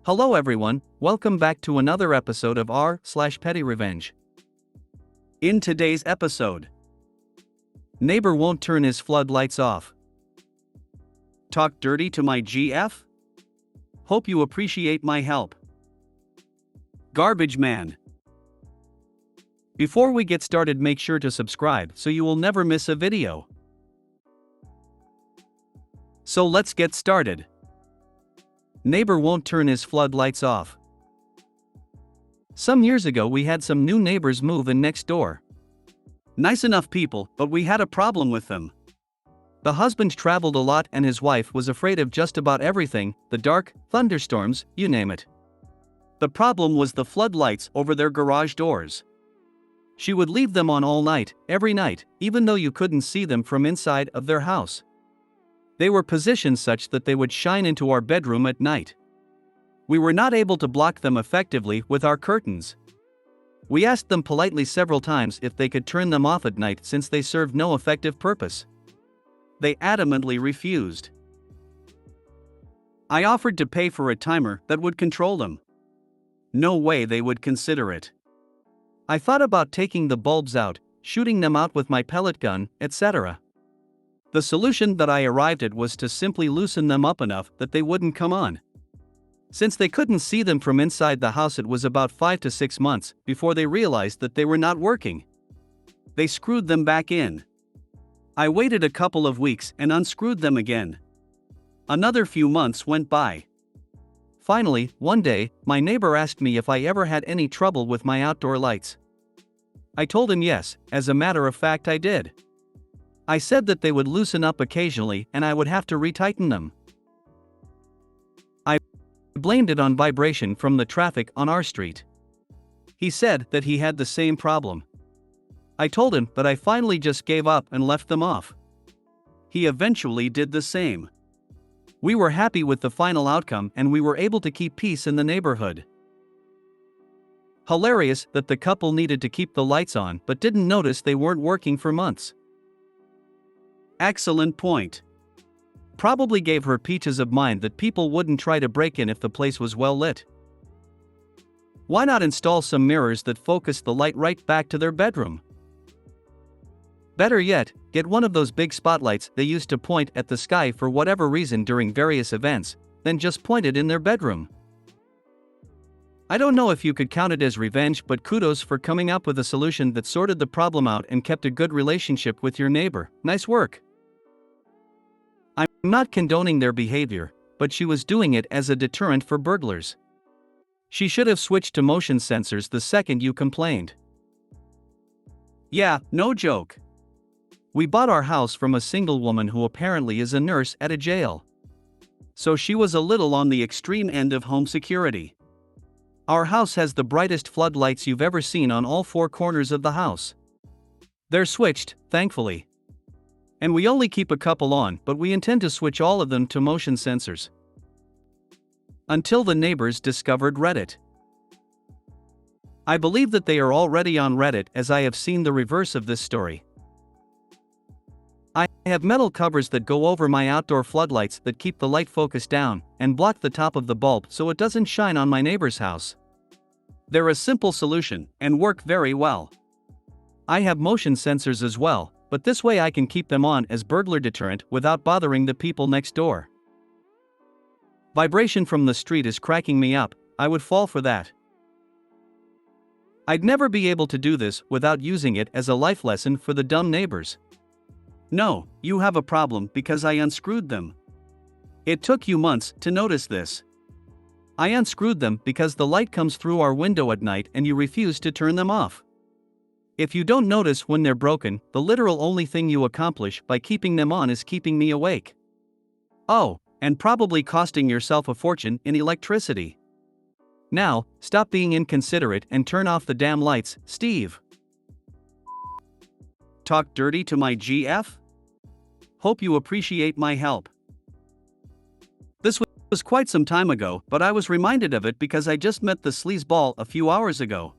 Hello everyone, welcome back to another episode of r/PettyRevenge. In today's episode, neighbor won't turn his floodlights off. Talk dirty to my GF? Hope you appreciate my help. Garbage man. Before we get started, make sure to subscribe so you will never miss a video. So let's get started. Neighbor won't turn his floodlights off. Some years ago we had some new neighbors move in next door. Nice enough people, but we had a problem with them. The husband traveled a lot and his wife was afraid of just about everything, the dark, thunderstorms, you name it. The problem was the floodlights over their garage doors. She would leave them on all night, every night, even though you couldn't see them from inside of their house. They were positioned such that they would shine into our bedroom at night. We were not able to block them effectively with our curtains. We asked them politely several times if they could turn them off at night since they served no effective purpose. They adamantly refused. I offered to pay for a timer that would control them. No way they would consider it. I thought about taking the bulbs out, shooting them out with my pellet gun, etc. The solution that I arrived at was to simply loosen them up enough that they wouldn't come on. Since they couldn't see them from inside the house, it was about 5 to 6 months before they realized that they were not working. They screwed them back in. I waited a couple of weeks and unscrewed them again. Another few months went by. Finally, one day, my neighbor asked me if I ever had any trouble with my outdoor lights. I told him yes, as a matter of fact I did. I said that they would loosen up occasionally and I would have to retighten them. I blamed it on vibration from the traffic on our street. He said that he had the same problem. I told him that I finally just gave up and left them off. He eventually did the same. We were happy with the final outcome and we were able to keep peace in the neighborhood. Hilarious that the couple needed to keep the lights on but didn't notice they weren't working for months. Excellent point. Probably gave her peaches of mind that people wouldn't try to break in if the place was well lit. Why not install some mirrors that focus the light right back to their bedroom? Better yet, get one of those big spotlights they used to point at the sky for whatever reason during various events, then just point it in their bedroom. I don't know if you could count it as revenge, but kudos for coming up with a solution that sorted the problem out and kept a good relationship with your neighbor. Nice work. I'm not condoning their behavior, but she was doing it as a deterrent for burglars. She should have switched to motion sensors the second you complained. Yeah, no joke. We bought our house from a single woman who apparently is a nurse at a jail. So she was a little on the extreme end of home security. Our house has the brightest floodlights you've ever seen on all 4 corners of the house. They're switched, thankfully. And we only keep a couple on, but we intend to switch all of them to motion sensors. Until the neighbors discovered Reddit. I believe that they are already on Reddit, as I have seen the reverse of this story. I have metal covers that go over my outdoor floodlights that keep the light focus down and block the top of the bulb so it doesn't shine on my neighbor's house. They're a simple solution and work very well. I have motion sensors as well, but this way I can keep them on as burglar deterrent without bothering the people next door. Vibration from the street is cracking me up, I would fall for that. I'd never be able to do this without using it as a life lesson for the dumb neighbors. No, you have a problem because I unscrewed them. It took you months to notice this. I unscrewed them because the light comes through our window at night and you refuse to turn them off. If you don't notice when they're broken, the literal only thing you accomplish by keeping them on is keeping me awake. Oh, and probably costing yourself a fortune in electricity. Now, stop being inconsiderate and turn off the damn lights, Steve. Talk dirty to my GF? Hope you appreciate my help. This was quite some time ago, but I was reminded of it because I just met the sleazeball a few hours ago.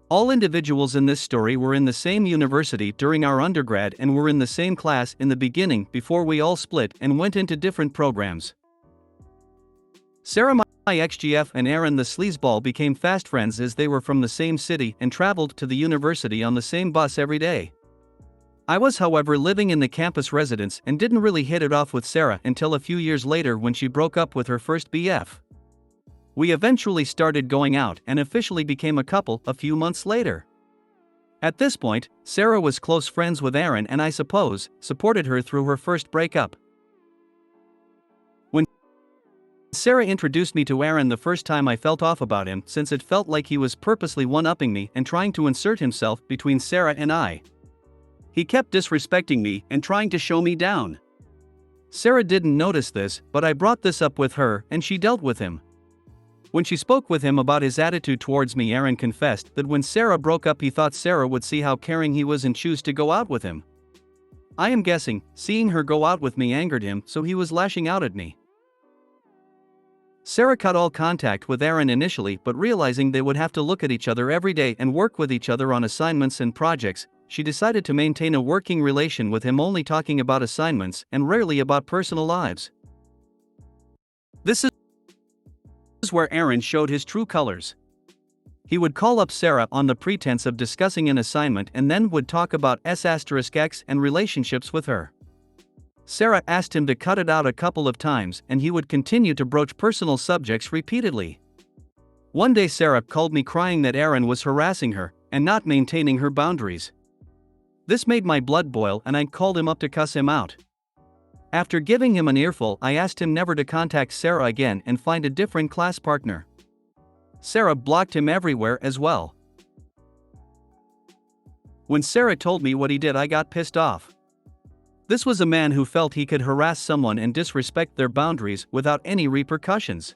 All individuals in this story were in the same university during our undergrad and were in the same class in the beginning before we all split and went into different programs. Sarah, XGF and Aaron the sleazeball became fast friends as they were from the same city and traveled to the university on the same bus every day. I was, however, living in the campus residence and didn't really hit it off with Sarah until a few years later when she broke up with her first BF. We eventually started going out and officially became a couple a few months later. At this point, Sarah was close friends with Aaron and I suppose supported her through her first breakup. When Sarah introduced me to Aaron the first time, I felt off about him since it felt like he was purposely one-upping me and trying to insert himself between Sarah and I. He kept disrespecting me and trying to show me down. Sarah didn't notice this, but I brought this up with her and she dealt with him. When she spoke with him about his attitude towards me, Aaron confessed that when Sarah broke up he thought Sarah would see how caring he was and choose to go out with him. I am guessing, seeing her go out with me angered him, so he was lashing out at me. Sarah cut all contact with Aaron initially, but realizing they would have to look at each other every day and work with each other on assignments and projects, she decided to maintain a working relation with him, only talking about assignments and rarely about personal lives. This is where Aaron showed his true colors. He would call up Sarah on the pretense of discussing an assignment and then would talk about S*X and relationships with her. Sarah asked him to cut it out a couple of times and he would continue to broach personal subjects repeatedly. One day Sarah called me crying that Aaron was harassing her and not maintaining her boundaries. This made my blood boil and I called him up to cuss him out. After giving him an earful, I asked him never to contact Sarah again and find a different class partner. Sarah blocked him everywhere as well. When Sarah told me what he did, I got pissed off. This was a man who felt he could harass someone and disrespect their boundaries without any repercussions.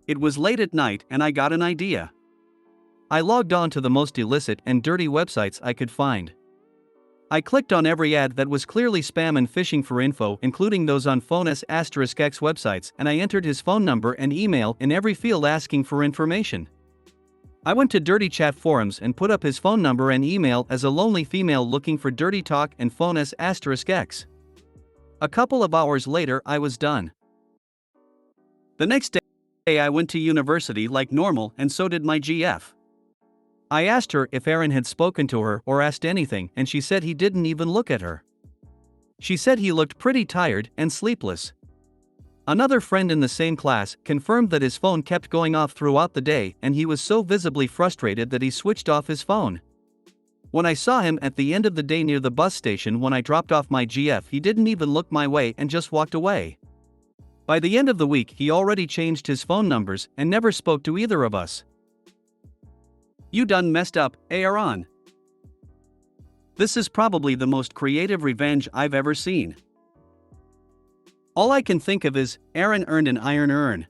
It was late at night and I got an idea. I logged on to the most illicit and dirty websites I could find. I clicked on every ad that was clearly spam and phishing for info, including those on phone S*X websites, and I entered his phone number and email in every field asking for information. I went to dirty chat forums and put up his phone number and email as a lonely female looking for dirty talk and phone S*X. A couple of hours later I was done. The next day I went to university like normal and so did my GF. I asked her if Aaron had spoken to her or asked anything and she said he didn't even look at her. She said he looked pretty tired and sleepless. Another friend in the same class confirmed that his phone kept going off throughout the day and he was so visibly frustrated that he switched off his phone. When I saw him at the end of the day near the bus station when I dropped off my GF, he didn't even look my way and just walked away. By the end of the week he already changed his phone numbers and never spoke to either of us. You done messed up, Aaron. This is probably the most creative revenge I've ever seen. All I can think of is, Aaron earned an iron urn.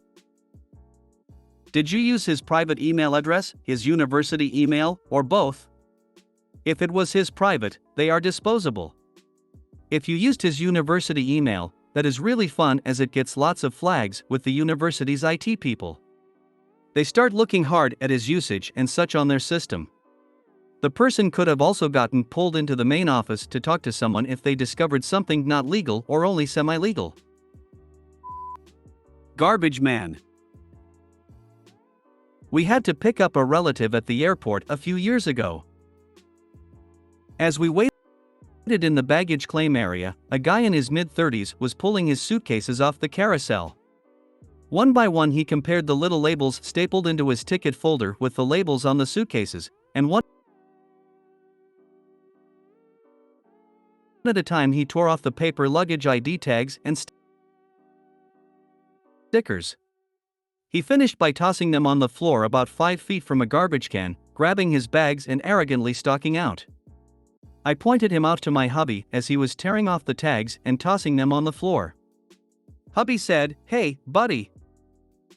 Did you use his private email address, his university email, or both? If it was his private, they are disposable. If you used his university email, that is really fun as it gets lots of flags with the university's IT people. They start looking hard at his usage and such on their system. The person could have also gotten pulled into the main office to talk to someone if they discovered something not legal or only semi-legal. Garbage man. We had to pick up a relative at the airport a few years ago. As we waited in the baggage claim area, a guy in his mid-30s was pulling his suitcases off the carousel. One by one he compared the little labels stapled into his ticket folder with the labels on the suitcases, and one at a time he tore off the paper luggage ID tags and stickers. He finished by tossing them on the floor about 5 feet from a garbage can, grabbing his bags and arrogantly stalking out. I pointed him out to my hubby as he was tearing off the tags and tossing them on the floor. Hubby said, "Hey, buddy.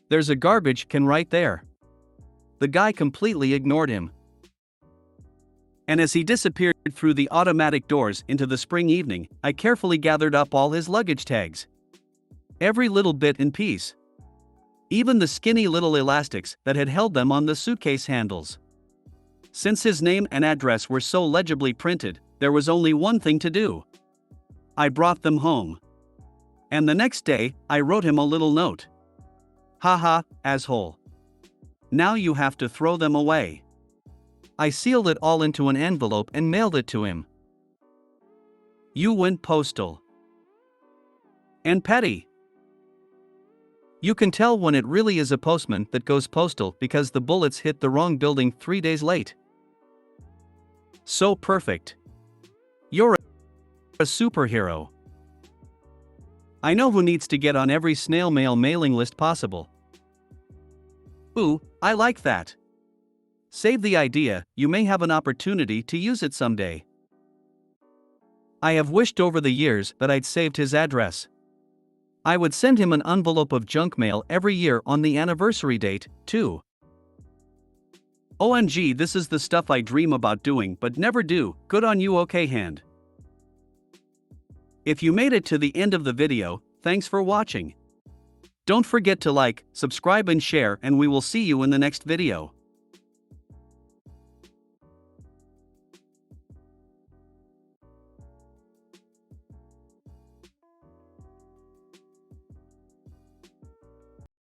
There's a garbage can right there." The guy completely ignored him. And as he disappeared through the automatic doors into the spring evening, I carefully gathered up all his luggage tags. Every little bit in piece. Even the skinny little elastics that had held them on the suitcase handles. Since his name and address were so legibly printed, there was only one thing to do. I brought them home. And the next day, I wrote him a little note. Haha, asshole. Now you have to throw them away. I sealed it all into an envelope and mailed it to him. You went postal. And petty. You can tell when it really is a postman that goes postal because the bullets hit the wrong building 3 days late. So perfect. You're a superhero. I know who needs to get on every snail mail mailing list possible. Ooh, I like that. Save the idea, you may have an opportunity to use it someday. I have wished over the years that I'd saved his address. I would send him an envelope of junk mail every year on the anniversary date, too. OMG, this is the stuff I dream about doing but never do. Good on you, okay hand. If you made it to the end of the video, thanks for watching. Don't forget to like, subscribe and share, and we will see you in the next video.